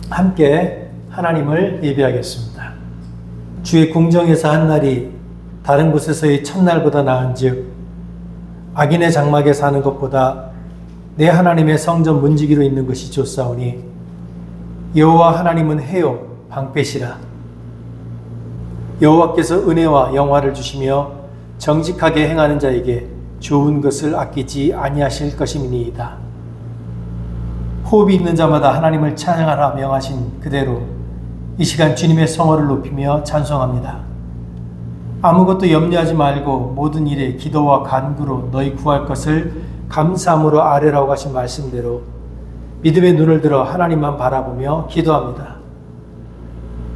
함께 하나님을 예배하겠습니다. 주의 궁정에서 한 날이 다른 곳에서의 첫날보다 나은즉 악인의 장막에 사는 것보다 내 하나님의 성전 문지기로 있는 것이 좋사오니 여호와 하나님은 해요 방패시라. 여호와께서 은혜와 영화를 주시며 정직하게 행하는 자에게 좋은 것을 아끼지 아니하실 것임이니이다. 호흡이 있는 자마다 하나님을 찬양하라 명하신 그대로 이 시간 주님의 성호를 높이며 찬송합니다. 아무것도 염려하지 말고 모든 일에 기도와 간구로 너희 구할 것을 감사함으로 아뢰라고 하신 말씀대로 믿음의 눈을 들어 하나님만 바라보며 기도합니다.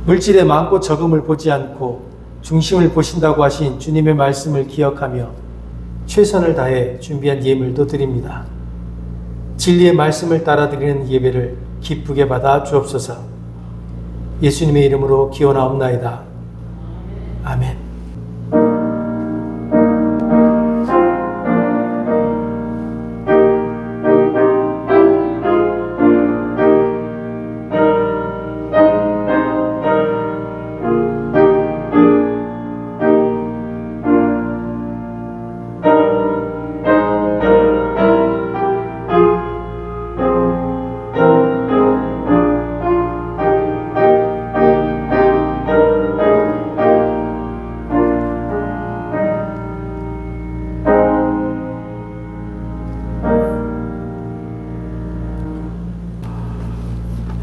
물질의 많고 적음을 보지 않고 중심을 보신다고 하신 주님의 말씀을 기억하며 최선을 다해 준비한 예물도 드립니다. 진리의 말씀을 따라 드리는 예배를 기쁘게 받아 주옵소서. 예수님의 이름으로 기원하옵나이다. 아멘.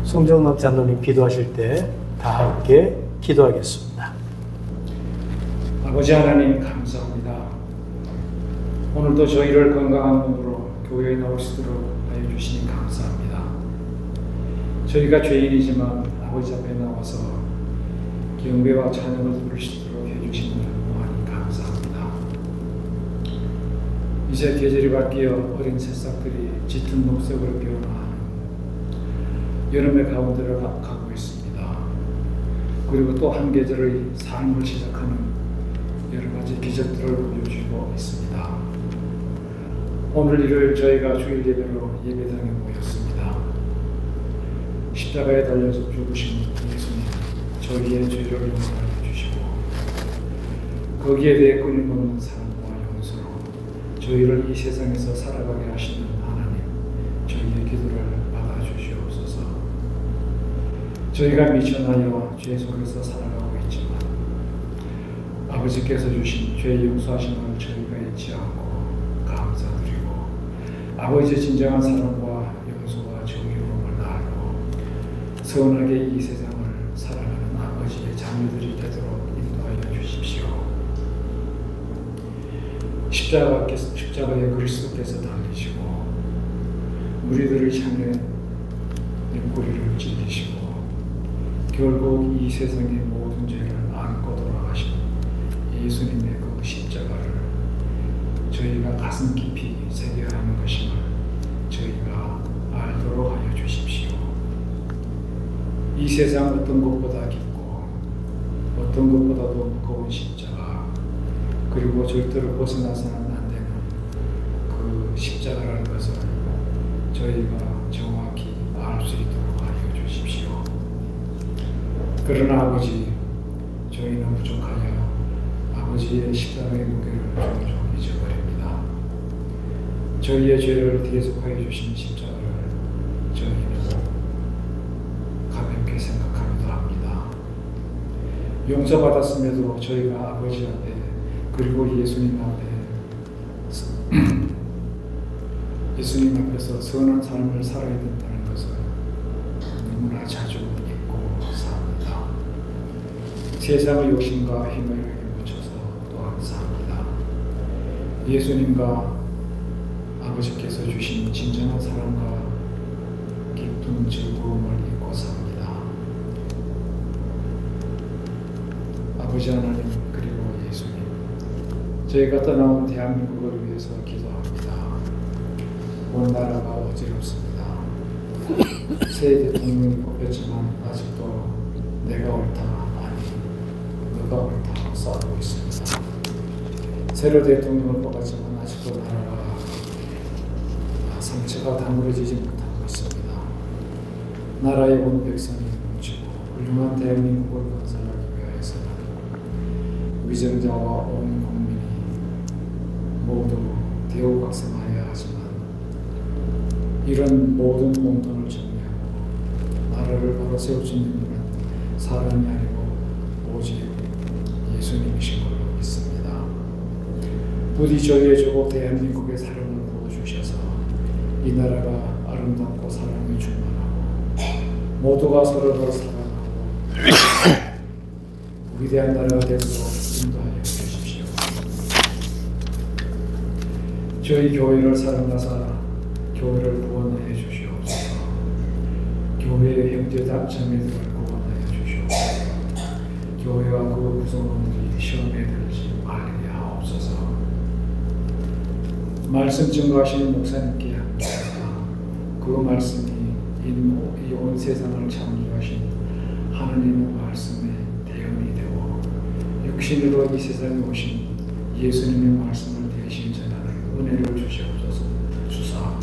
송정락 장로님 기도하실 때 다 함께 기도하겠습니다. 아버지 하나님 감사합니다. 오늘도 저희를 건강한 몸으로 교회에 나올 수 있도록 하여 주시니 감사합니다. 저희가 죄인이지만 아버지 앞에 나와서 경배와 찬양을 부를 수 있도록 해주시니 무한히 감사합니다. 이제 계절이 바뀌어 어린 새싹들이 짙은 녹색으로 변화하는 여름의 가운데를 가고 있습니다. 그리고 또 한 계절의 삶을 시작하는 여러 가지 기적들을 보여주고 있습니다. 오늘 일요일 저희가 주일 예배로 예배당에 모였습니다. 십자가에 달려서 죽으신 예수님, 저희의 죄를 용서해 주시고 거기에 대해 끊임없는 사랑과 용서로 저희를 이 세상에서 살아가게 하시는 하나님, 저희의 기도를 받아주시옵소서. 저희가 미천하여 죄 속에서 살아가고 있지만 아버지께서 주신 죄 용서하심을 저희가 잊지 않고 감사드리고 아버지의 진정한 사랑과 용서와 정의로움을 알고 선하게 이 세상을 살아가는 아버지의 자녀들이 되도록 인도하여 주십시오. 십자가에 그리스도께서 달리시고 우리들을 향해 꼬리를 찔리시고 결국 이 세상의 모든 죄를 안고 돌아가신 예수님의 그 십자가를 저희가 가슴 깊이 새겨야 하는 것임을 저희가 알도록 하여 주십시오. 이 세상 어떤 것보다 깊고 어떤 것보다도 무거운 십자가, 그리고 절대로 벗어나서는 안 되는 그 십자가라는 것을 저희가 정확히 알 수 있도록 하여 주십시오. 그러나 아버지, 저희는 부족하여 아버지의 십자가의 무게를 종종 잊어버립니다. 저희의 죄를 대속하여 주신 십자가를 저희는 가볍게 생각하기도 합니다. 용서받았음에도 저희가 아버지 앞에 그리고 예수님 앞에서 선한 삶을 살아야 된다는 것을 너무나 자주 잊고 삽니다. 세상의 욕심과 힘을 묻혀서 또한 삽니다. 예수님과 아버지께서 주신 진정한 사랑과 깊은 즐거움을 잊고 삽니다. 아버지 하나님, 그리고 예수님, 저희가 떠나온 대한민국을 위해서 기도합니다. 온 나라가 어지럽습니다. 새 대통령이 뽑혔지만 아직도 내가 옳다, 아니 너가 옳다 싸우고 있습니다. 새로 대통령을 뽑았지만 아직도 나라가 상처가 다물어지지 못하고 있습니다. 나라의 온 백성이 뭉치고 훌륭한 대한민국을 건설하기 위하여서는 위정자와 온 국민이 모두 대우각성하여야 하지만 이런 모든 공돈을 정리하고 나라를 바로 세우신 분은 사람이 아니고 오직 예수님이신 걸로 믿습니다. 부디 저희의 대한민국의 사랑을 부어주셔서 이 나라가 아름답고 사랑이 충만하고 모두가 서로를 사랑하고 위대한 나라가 되도록 인도하여 주십시오. 저희 교회를 사랑하사 교회를 구원하여 주시옵소서. 교회의 형제자매들을 구원하여 주시옵소서. 교회와 그 구성원들이 시험에 들지 말게 하옵소서. 말씀 증거하시는 목사님께 함께하사 그 말씀이 이 온 세상을 창조하신 하나님의 말씀에 대응이 되고 육신으로 이 세상에 오신 예수님의 말씀을 대신 전하는 은혜를 주사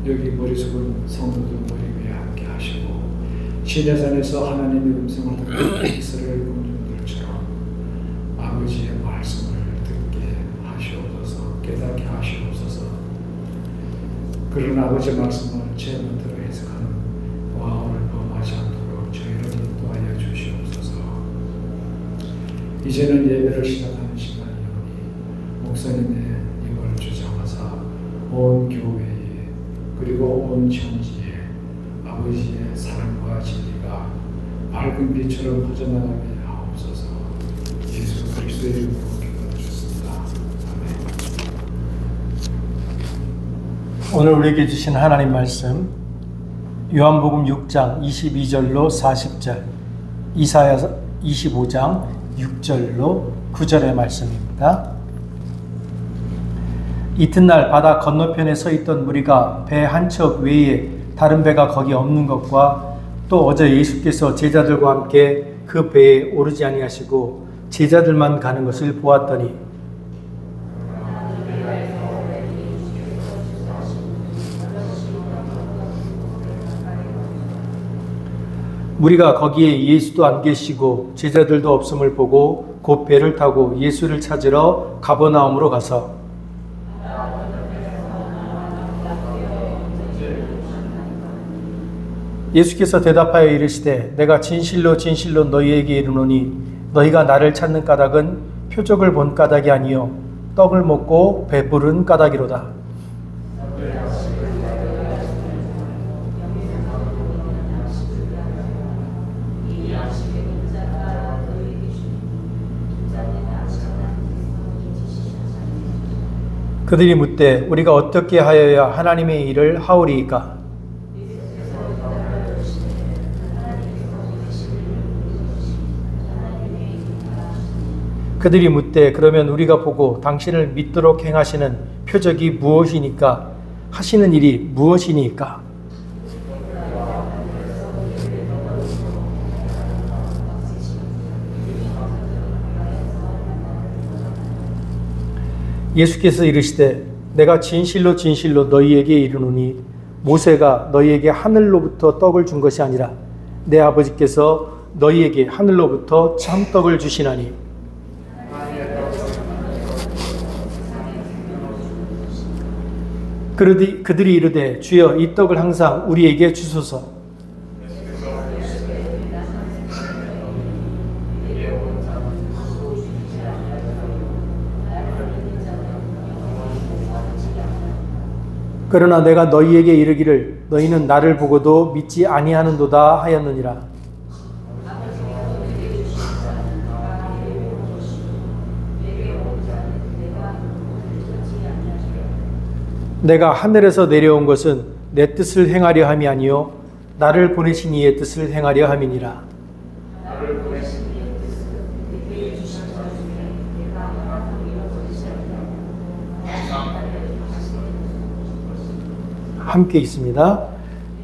여기 머리 숙은 성도들 머리 위에 함께 하시고 시내산에서 하나님의 음성을 듣는 이스라엘 군중들처럼 아버지의 말씀을 듣게 하시옵소서. 깨닫게 하시옵소서. 그런 아버지의 말씀을 제 멋대로 해석하는 와우를 범하지 않도록 저희를 인도하여 주시옵소서. 이제는 예배를 시작하는 시간이오니 목사님의 입을 주장하사 온 교회에 그리고 온 천지에 아버지의 사랑과 진리가 밝은 빛처럼 퍼져나가게 하옵소서. 예수 그리스도의 이름으로 기도드렸습니다. 아멘. 오늘 우리에게 주신 하나님 말씀 요한복음 6장 22절로 40절, 이사야 25장 6절로 9절의 말씀입니다. 이튿날 바다 건너편에 서 있던 무리가 배 한 척 외에 다른 배가 거기 없는 것과 또 어제 예수께서 제자들과 함께 그 배에 오르지 아니하시고 제자들만 가는 것을 보았더니 무리가 거기에 예수도 안 계시고 제자들도 없음을 보고 곧 배를 타고 예수를 찾으러 가버나움으로 가서 예수께서 대답하여 이르시되 내가 진실로 진실로 너희에게 이르노니 너희가 나를 찾는 까닭은 표적을 본 까닭이 아니요 떡을 먹고 배부른 까닭이로다. 그들이 묻되 우리가 어떻게 하여야 하나님의 일을 하오리이까? 그들이 묻되 그러면 우리가 보고 당신을 믿도록 행하시는 표적이 무엇이니까? 하시는 일이 무엇이니까? 예수께서 이르시되 내가 진실로 진실로 너희에게 이르노니 모세가 너희에게 하늘로부터 떡을 준 것이 아니라 내 아버지께서 너희에게 하늘로부터 참떡을 주시나니 그들이 이르되 주여 이 떡을 항상 우리에게 주소서. 그러나 내가 너희에게 이르기를 너희는 나를 보고도 믿지 아니하는도다 하였느니라. 내가 하늘에서 내려온 것은 내 뜻을 행하려 함이 아니요 나를 보내신 이의 뜻을 행하려 함이니라. 함께 있습니다.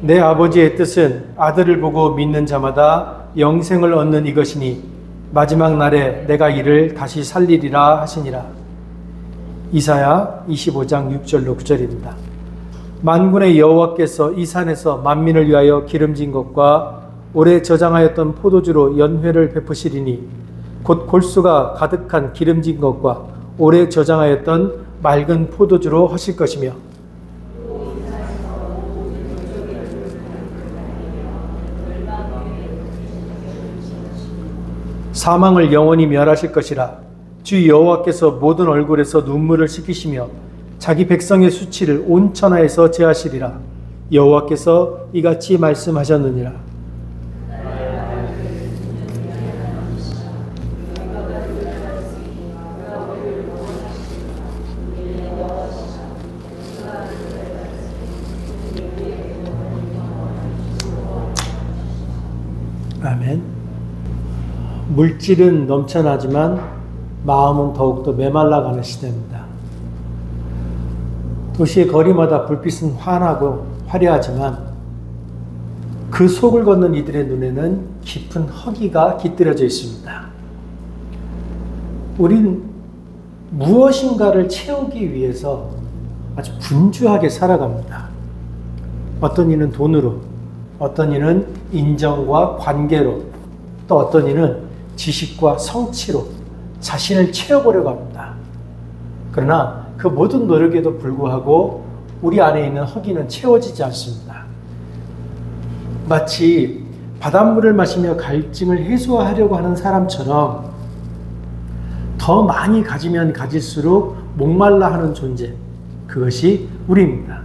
내 아버지의 뜻은 아들을 보고 믿는 자마다 영생을 얻는 이것이니 마지막 날에 내가 이를 다시 살리리라 하시니라. 이사야 25장 6절로 9절입니다. 만군의 여호와께서 이 산에서 만민을 위하여 기름진 것과 오래 저장하였던 포도주로 연회를 베푸시리니 곧 골수가 가득한 기름진 것과 오래 저장하였던 맑은 포도주로 하실 것이며 사망을 영원히 멸하실 것이라. 주 여호와께서 모든 얼굴에서 눈물을 씻기시며 자기 백성의 수치를 온 천하에서 제하시리라. 여호와께서 이같이 말씀하셨느니라. 아멘. 물질은 넘쳐나지만 마음은 더욱더 메말라가는 시대입니다. 도시의 거리마다 불빛은 환하고 화려하지만 그 속을 걷는 이들의 눈에는 깊은 허기가 깃들여져 있습니다. 우린 무엇인가를 채우기 위해서 아주 분주하게 살아갑니다. 어떤 이는 돈으로, 어떤 이는 인정과 관계로, 또 어떤 이는 지식과 성취로 자신을 채워보려고 합니다. 그러나 그 모든 노력에도 불구하고 우리 안에 있는 허기는 채워지지 않습니다. 마치 바닷물을 마시며 갈증을 해소하려고 하는 사람처럼 더 많이 가지면 가질수록 목말라 하는 존재, 그것이 우리입니다.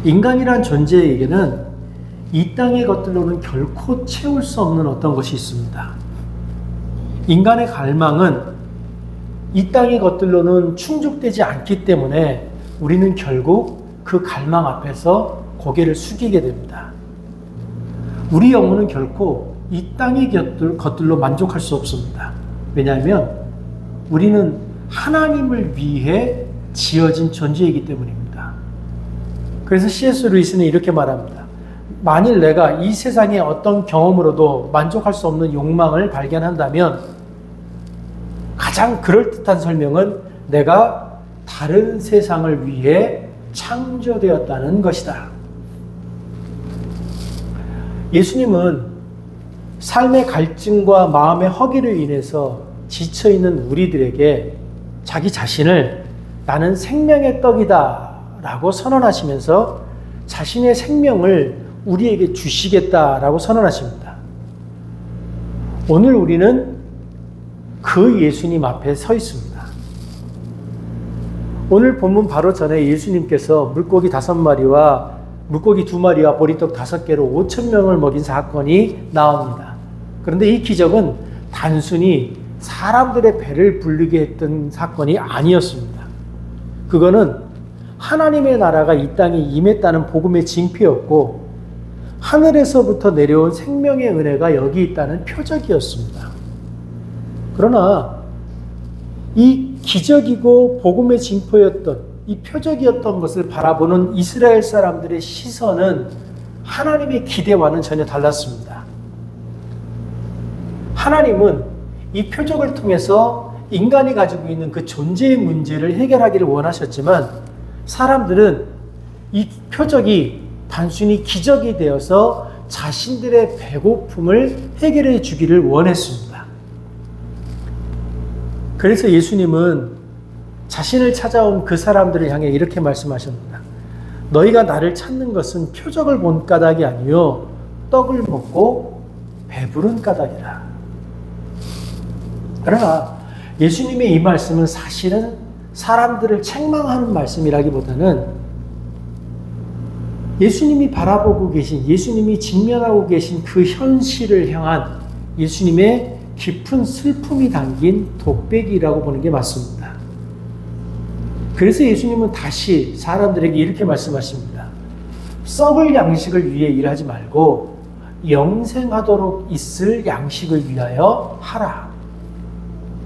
인간이란 존재에게는 이 땅의 것들로는 결코 채울 수 없는 어떤 것이 있습니다. 인간의 갈망은 이 땅의 것들로는 충족되지 않기 때문에 우리는 결국 그 갈망 앞에서 고개를 숙이게 됩니다. 우리 영혼은 결코 이 땅의 것들로 만족할 수 없습니다. 왜냐하면 우리는 하나님을 위해 지어진 존재이기 때문입니다. 그래서 C.S. 루이스는 이렇게 말합니다. 만일 내가 이 세상의 어떤 경험으로도 만족할 수 없는 욕망을 발견한다면 가장 그럴듯한 설명은 내가 다른 세상을 위해 창조되었다는 것이다. 예수님은 삶의 갈증과 마음의 허기를 인해서 지쳐있는 우리들에게 자기 자신을 나는 생명의 떡이다 라고 선언하시면서 자신의 생명을 우리에게 주시겠다라고 선언하십니다. 오늘 우리는 그 예수님 앞에 서 있습니다. 오늘 본문 바로 전에 예수님께서 물고기 5마리와 물고기 2마리와 보리떡 5개로 5,000명을 먹인 사건이 나옵니다. 그런데 이 기적은 단순히 사람들의 배를 불리게 했던 사건이 아니었습니다. 그거는 하나님의 나라가 이 땅에 임했다는 복음의 징표였고 하늘에서부터 내려온 생명의 은혜가 여기 있다는 표적이었습니다. 그러나 이 기적이고 복음의 징표였던 이 표적이었던 것을 바라보는 이스라엘 사람들의 시선은 하나님의 기대와는 전혀 달랐습니다. 하나님은 이 표적을 통해서 인간이 가지고 있는 그 존재의 문제를 해결하기를 원하셨지만 사람들은 이 표적이 단순히 기적이 되어서 자신들의 배고픔을 해결해 주기를 원했습니다. 그래서 예수님은 자신을 찾아온 그 사람들을 향해 이렇게 말씀하십니다. 너희가 나를 찾는 것은 표적을 본 까닭이 아니요 떡을 먹고 배부른 까닭이라. 그러나 예수님의 이 말씀은 사실은 사람들을 책망하는 말씀이라기보다는 예수님이 바라보고 계신, 예수님이 직면하고 계신 그 현실을 향한 예수님의 깊은 슬픔이 담긴 독백이라고 보는 게 맞습니다. 그래서 예수님은 다시 사람들에게 이렇게 말씀하십니다. 썩을 양식을 위해 일하지 말고 영생하도록 있을 양식을 위하여 하라.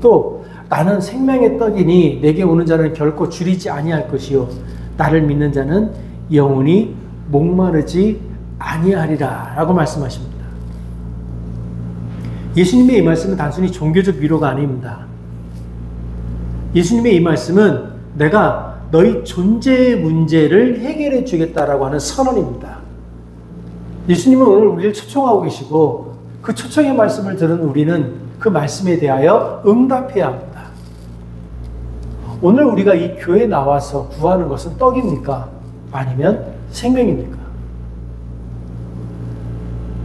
또 나는 생명의 떡이니 내게 오는 자는 결코 줄이지 아니할 것이요 나를 믿는 자는 영원히 목마르지 아니하리라 라고 말씀하십니다. 예수님의 이 말씀은 단순히 종교적 위로가 아닙니다. 예수님의 이 말씀은 내가 너희 존재의 문제를 해결해 주겠다라고 하는 선언입니다. 예수님은 오늘 우리를 초청하고 계시고 그 초청의 말씀을 들은 우리는 그 말씀에 대하여 응답해야 합니다. 오늘 우리가 이 교회에 나와서 구하는 것은 떡입니까? 아니면 생명입니까?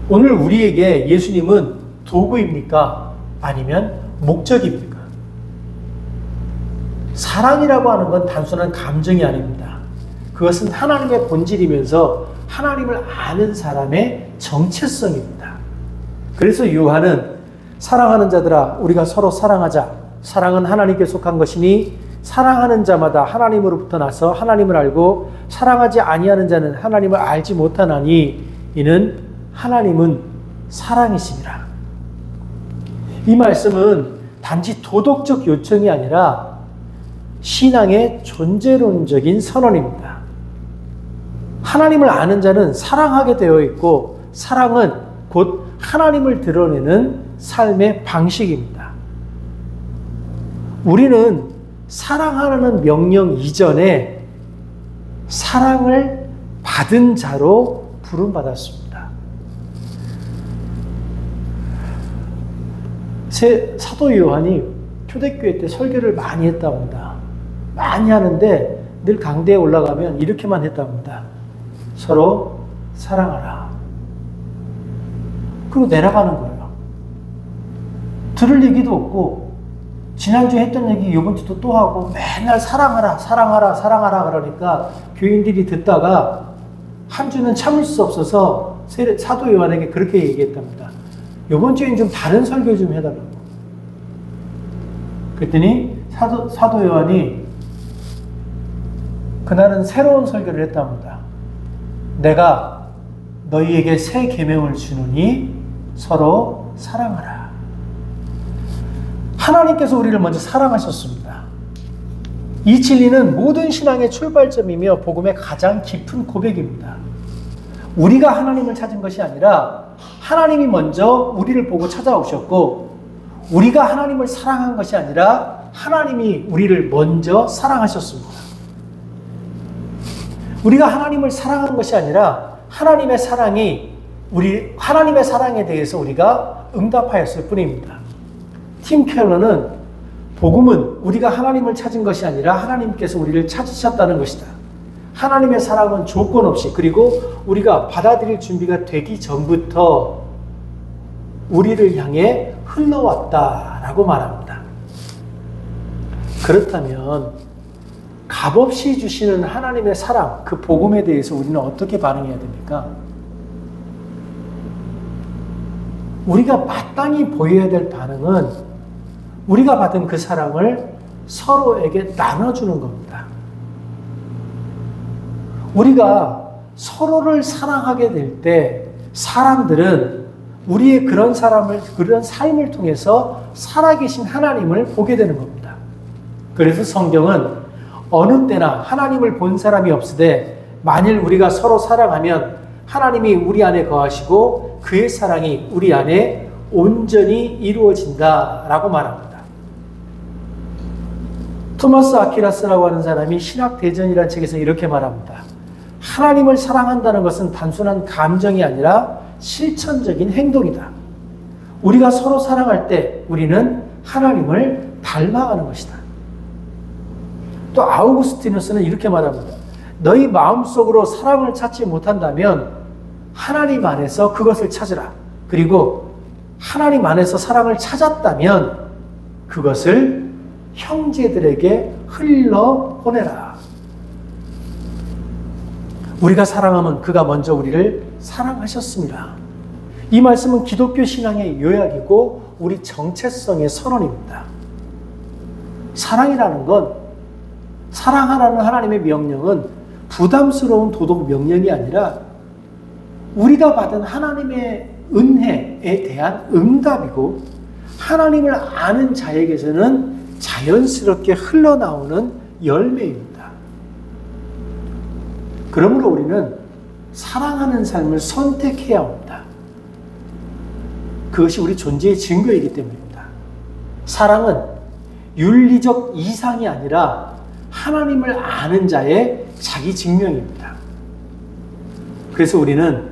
오늘 우리에게 예수님은 도구입니까? 아니면 목적입니까? 사랑이라고 하는 건 단순한 감정이 아닙니다. 그것은 하나님의 본질이면서 하나님을 아는 사람의 정체성입니다. 그래서 요한은 사랑하는 자들아 우리가 서로 사랑하자. 사랑은 하나님께 속한 것이니 사랑하는 자마다 하나님으로부터 나서 하나님을 알고 사랑하지 아니하는 자는 하나님을 알지 못하나니 이는 하나님은 사랑이시니라. 이 말씀은 단지 도덕적 요청이 아니라 신앙의 존재론적인 선언입니다. 하나님을 아는 자는 사랑하게 되어 있고 사랑은 곧 하나님을 드러내는 삶의 방식입니다. 우리는 사랑하라는 명령 이전에 사랑을 받은 자로 부름받았습니다. 사도 요한이 초대교회 때 설교를 많이 했답니다. 많이 하는데 늘 강대에 올라가면 이렇게만 했답니다. 서로 사랑하라. 그리고 내려가는 거예요. 들을 얘기도 없고 지난주에 했던 얘기 이번 주도 또 하고 맨날 사랑하라 사랑하라 사랑하라 그러니까 교인들이 듣다가 한 주는 참을 수 없어서 사도 요한에게 그렇게 얘기했답니다. 이번 주엔 좀 다른 설교 좀 해달라고. 그랬더니 사도 요한이 그날은 새로운 설교를 했답니다. 내가 너희에게 새 계명을 주노니 서로 사랑하라. 하나님께서 우리를 먼저 사랑하셨습니다. 이 진리는 모든 신앙의 출발점이며 복음의 가장 깊은 고백입니다. 우리가 하나님을 찾은 것이 아니라 하나님이 먼저 우리를 보고 찾아오셨고 우리가 하나님을 사랑한 것이 아니라 하나님이 우리를 먼저 사랑하셨습니다. 우리가 하나님을 사랑한 것이 아니라 하나님의 사랑에 대해서 우리가 응답하였을 뿐입니다. 팀 켈러는 복음은 우리가 하나님을 찾은 것이 아니라 하나님께서 우리를 찾으셨다는 것이다. 하나님의 사랑은 조건 없이 그리고 우리가 받아들일 준비가 되기 전부터 우리를 향해 흘러왔다라고 말합니다. 그렇다면 값없이 주시는 하나님의 사랑, 그 복음에 대해서 우리는 어떻게 반응해야 됩니까? 우리가 마땅히 보여야 될 반응은 우리가 받은 그 사랑을 서로에게 나눠주는 겁니다. 우리가 서로를 사랑하게 될 때 사람들은 우리의 그런 삶을 통해서 살아계신 하나님을 보게 되는 겁니다. 그래서 성경은 어느 때나 하나님을 본 사람이 없으되 만일 우리가 서로 사랑하면 하나님이 우리 안에 거하시고 그의 사랑이 우리 안에 온전히 이루어진다라고 말합니다. 토마스 아퀴나스라고 하는 사람이 신학대전이라는 책에서 이렇게 말합니다. 하나님을 사랑한다는 것은 단순한 감정이 아니라 실천적인 행동이다. 우리가 서로 사랑할 때 우리는 하나님을 닮아가는 것이다. 또 아우구스티누스는 이렇게 말합니다. 너희 마음속으로 사랑을 찾지 못한다면 하나님 안에서 그것을 찾으라. 그리고 하나님 안에서 사랑을 찾았다면 그것을 형제들에게 흘러보내라. 우리가 사랑하면 그가 먼저 우리를 사랑하셨습니다. 이 말씀은 기독교 신앙의 요약이고 우리 정체성의 선언입니다. 사랑이라는 건 사랑하라는 하나님의 명령은 부담스러운 도덕 명령이 아니라 우리가 받은 하나님의 은혜에 대한 응답이고 하나님을 아는 자에게서는 자연스럽게 흘러나오는 열매입니다. 그러므로 우리는 사랑하는 삶을 선택해야 합니다. 그것이 우리 존재의 증거이기 때문입니다. 사랑은 윤리적 이상이 아니라 하나님을 아는 자의 자기 증명입니다. 그래서 우리는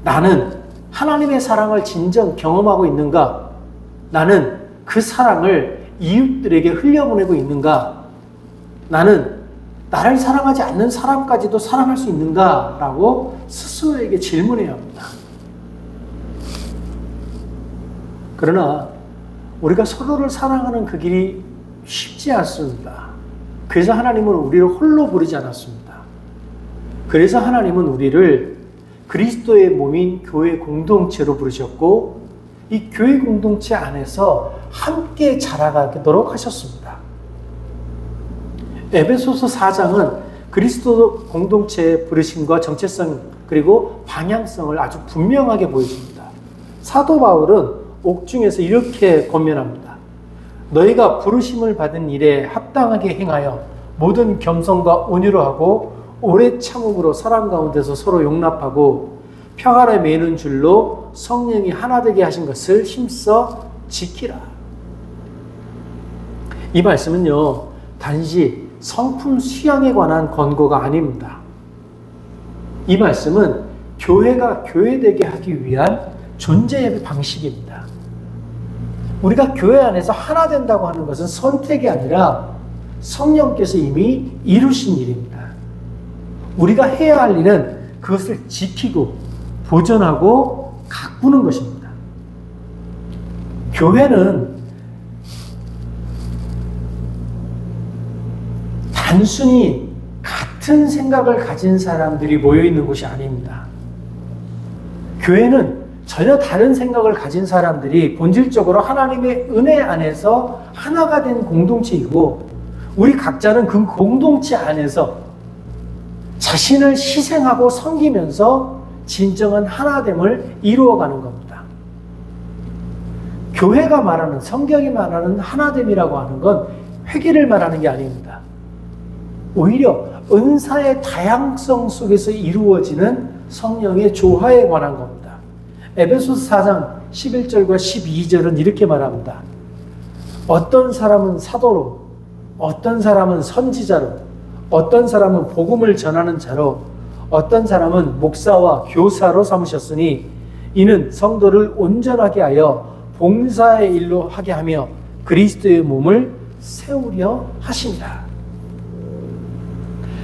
나는 하나님의 사랑을 진정 경험하고 있는가? 나는 그 사랑을 이웃들에게 흘려보내고 있는가? 나는 나를 사랑하지 않는 사람까지도 사랑할 수 있는가? 라고 스스로에게 질문해야 합니다. 그러나 우리가 서로를 사랑하는 그 길이 쉽지 않습니다. 그래서 하나님은 우리를 홀로 부르지 않았습니다. 그래서 하나님은 우리를 그리스도의 몸인 교회 공동체로 부르셨고 이 교회 공동체 안에서 함께 자라가도록 하셨습니다. 에베소서 4장은 그리스도 공동체의 부르심과 정체성 그리고 방향성을 아주 분명하게 보여줍니다. 사도 바울은 옥중에서 이렇게 권면합니다. 너희가 부르심을 받은 일에 합당하게 행하여 모든 겸손과 온유로 하고 오래 참음으로 사람 가운데서 서로 용납하고 평화를 매는 줄로 성령이 하나 되게 하신 것을 힘써 지키라. 이 말씀은요, 단지 성품 수양에 관한 권고가 아닙니다. 이 말씀은 교회가 교회되게 하기 위한 존재의 방식입니다. 우리가 교회 안에서 하나 된다고 하는 것은 선택이 아니라 성령께서 이미 이루신 일입니다. 우리가 해야 할 일은 그것을 지키고 보존하고 가꾸는 것입니다. 교회는 단순히 같은 생각을 가진 사람들이 모여 있는 곳이 아닙니다. 교회는 전혀 다른 생각을 가진 사람들이 본질적으로 하나님의 은혜 안에서 하나가 된 공동체이고 우리 각자는 그 공동체 안에서 자신을 희생하고 섬기면서 진정한 하나됨을 이루어가는 겁니다. 교회가 말하는, 성경이 말하는 하나됨이라고 하는 건 회개를 말하는 게 아닙니다. 오히려 은사의 다양성 속에서 이루어지는 성령의 조화에 관한 겁니다. 에베소서 4장 11절과 12절은 이렇게 말합니다. 어떤 사람은 사도로, 어떤 사람은 선지자로, 어떤 사람은 복음을 전하는 자로, 어떤 사람은 목사와 교사로 삼으셨으니 이는 성도를 온전하게 하여 봉사의 일로 하게 하며 그리스도의 몸을 세우려 하신다.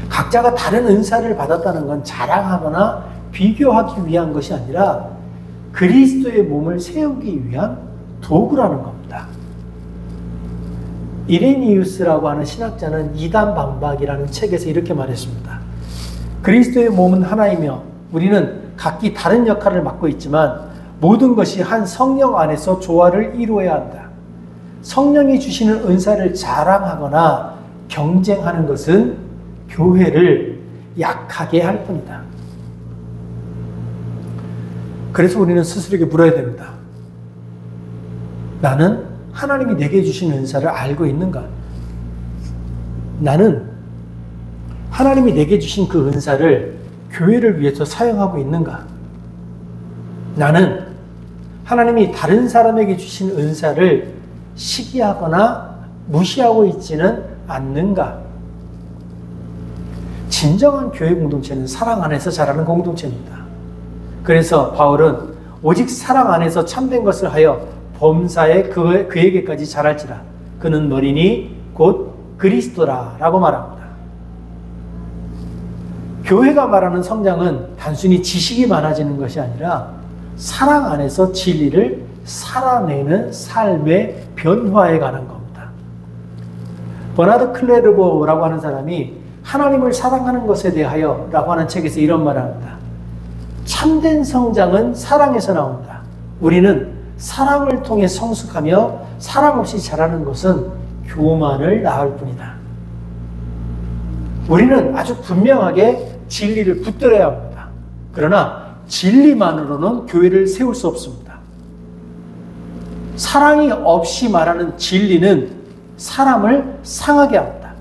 각자가 다른 은사를 받았다는 건 자랑하거나 비교하기 위한 것이 아니라 그리스도의 몸을 세우기 위한 도구라는 겁니다. 이레니우스라고 하는 신학자는 이단 반박이라는 책에서 이렇게 말했습니다. 그리스도의 몸은 하나이며 우리는 각기 다른 역할을 맡고 있지만 모든 것이 한 성령 안에서 조화를 이루어야 한다. 성령이 주시는 은사를 자랑하거나 경쟁하는 것은 교회를 약하게 할 뿐이다. 그래서 우리는 스스로에게 물어야 됩니다. 나는 하나님이 내게 주신 은사를 알고 있는가? 나는 하나님이 내게 주신 그 은사를 교회를 위해서 사용하고 있는가? 나는 하나님이 다른 사람에게 주신 은사를 시기하거나 무시하고 있지는 않는가? 진정한 교회 공동체는 사랑 안에서 자라는 공동체입니다. 그래서 바울은 오직 사랑 안에서 참된 것을 하여 범사에 그에게까지 자랄지라. 그는 머리니 곧 그리스도라 라고 말합니다. 교회가 말하는 성장은 단순히 지식이 많아지는 것이 아니라 사랑 안에서 진리를 살아내는 삶의 변화에 관한 겁니다. 버나드 클레르보라고 하는 사람이 하나님을 사랑하는 것에 대하여 라고 하는 책에서 이런 말을 합니다. 참된 성장은 사랑에서 나온다. 우리는 사랑을 통해 성숙하며 사랑 없이 자라는 것은 교만을 낳을 뿐이다. 우리는 아주 분명하게 진리를 붙들어야 합니다. 그러나 진리만으로는 교회를 세울 수 없습니다. 사랑이 없이 말하는 진리는 사람을 상하게 합니다.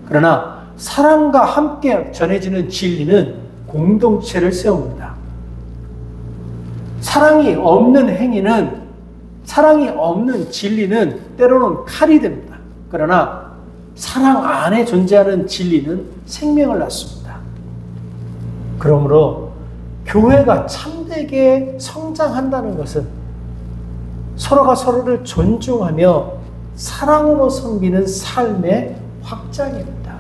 그러나 사랑과 함께 전해지는 진리는 공동체를 세웁니다. 사랑이 없는 행위는, 사랑이 없는 진리는 때로는 칼이 됩니다. 그러나 사랑 안에 존재하는 진리는 생명을 낳습니다. 그러므로 교회가 참되게 성장한다는 것은 서로가 서로를 존중하며 사랑으로 섬기는 삶의 확장입니다.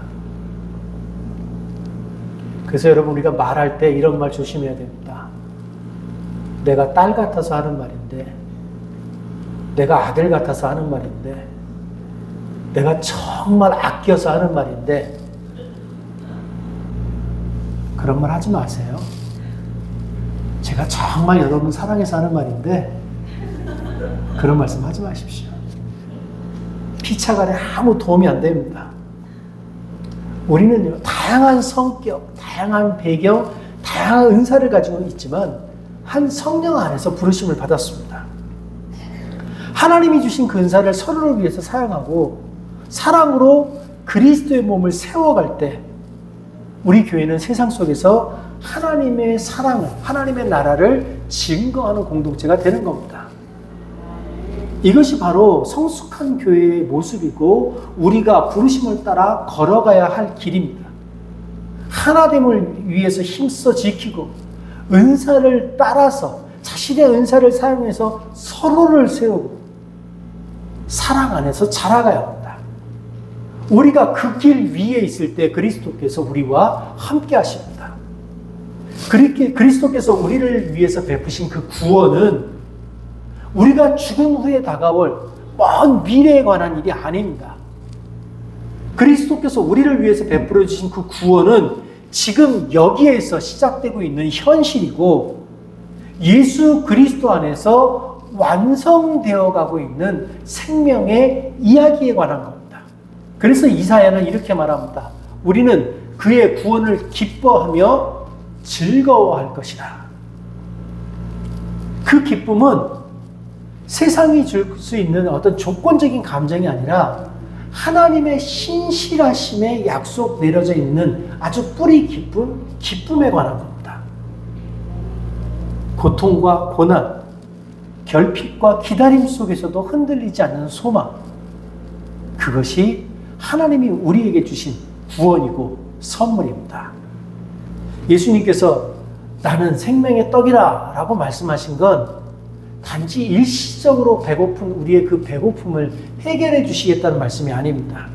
그래서 여러분, 우리가 말할 때 이런 말 조심해야 됩니다. 내가 딸 같아서 하는 말인데, 내가 아들 같아서 하는 말인데, 내가 정말 아껴서 하는 말인데, 그런 말 하지 마세요. 제가 정말 여러분 사랑해서 하는 말인데, 그런 말씀 하지 마십시오. 피차간에 아무 도움이 안 됩니다. 우리는요, 다양한 성격, 다양한 배경, 다양한 은사를 가지고 있지만 한 성령 안에서 부르심을 받았습니다. 하나님이 주신 그 은사를 서로를 위해서 사용하고 사랑으로 그리스도의 몸을 세워갈 때 우리 교회는 세상 속에서 하나님의 사랑을, 하나님의 나라를 증거하는 공동체가 되는 겁니다. 이것이 바로 성숙한 교회의 모습이고 우리가 부르심을 따라 걸어가야 할 길입니다. 하나됨을 위해서 힘써 지키고 은사를 따라서 자신의 은사를 사용해서 서로를 세우고 사랑 안에서 자라가야 합니다. 우리가 그 길 위에 있을 때 그리스도께서 우리와 함께 하십니다. 그렇게 그리스도께서 우리를 위해서 베푸신 그 구원은 우리가 죽은 후에 다가올 먼 미래에 관한 일이 아닙니다. 그리스도께서 우리를 위해서 베풀어 주신 그 구원은 지금 여기에서 시작되고 있는 현실이고 예수 그리스도 안에서 완성되어 가고 있는 생명의 이야기에 관한 겁니다. 그래서 이사야는 이렇게 말합니다. 우리는 그의 구원을 기뻐하며 즐거워할 것이다. 그 기쁨은 세상이 줄 수 있는 어떤 조건적인 감정이 아니라 하나님의 신실하심의 약속 내려져 있는 아주 뿌리 깊은 기쁨에 관한 겁니다. 고통과 고난, 결핍과 기다림 속에서도 흔들리지 않는 소망, 그것이 하나님이 우리에게 주신 구원이고 선물입니다. 예수님께서 나는 생명의 떡이라 라고 말씀하신 건 단지 일시적으로 배고픈 우리의 그 배고픔을 해결해 주시겠다는 말씀이 아닙니다.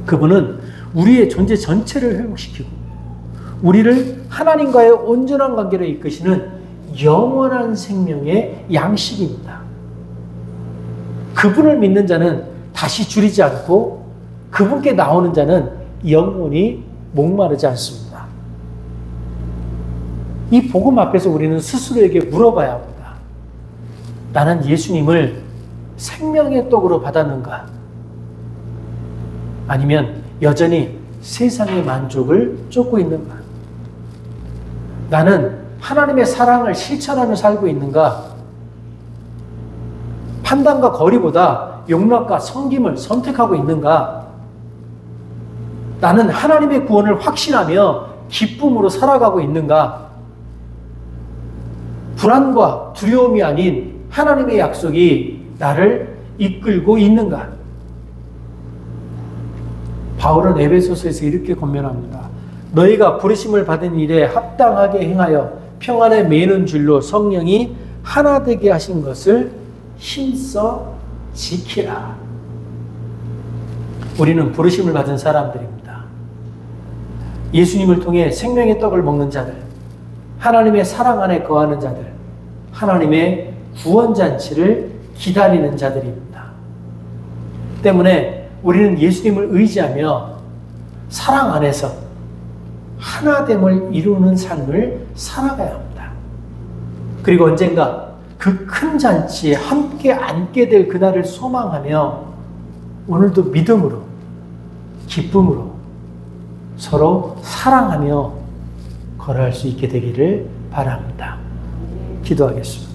그분은 우리의 존재 전체를 회복시키고 우리를 하나님과의 온전한 관계로 이끄시는 영원한 생명의 양식입니다. 그분을 믿는 자는 다시 줄이지 않고 그분께 나오는 자는 영원히 목마르지 않습니다. 이 복음 앞에서 우리는 스스로에게 물어봐야 합니다. 나는 예수님을 생명의 떡으로 받았는가? 아니면 여전히 세상의 만족을 쫓고 있는가? 나는 하나님의 사랑을 실천하며 살고 있는가? 판단과 거리보다 용납과 섬김을 선택하고 있는가? 나는 하나님의 구원을 확신하며 기쁨으로 살아가고 있는가? 불안과 두려움이 아닌 하나님의 약속이 나를 이끌고 있는가? 바울은 에베소서에서 이렇게 권면합니다. 너희가 부르심을 받은 일에 합당하게 행하여 평안에 매는 줄로 성령이 하나 되게 하신 것을 힘써 지키라. 우리는 부르심을 받은 사람들입니다. 예수님을 통해 생명의 떡을 먹는 자들, 하나님의 사랑 안에 거하는 자들, 하나님의 구원잔치를 기다리는 자들입니다. 때문에 우리는 예수님을 의지하며 사랑 안에서 하나됨을 이루는 삶을 살아가야 합니다. 그리고 언젠가 그 큰 잔치에 함께 앉게 될 그날을 소망하며 오늘도 믿음으로, 기쁨으로 서로 사랑하며 걸어갈 수 있게 되기를 바랍니다. 기도하겠습니다.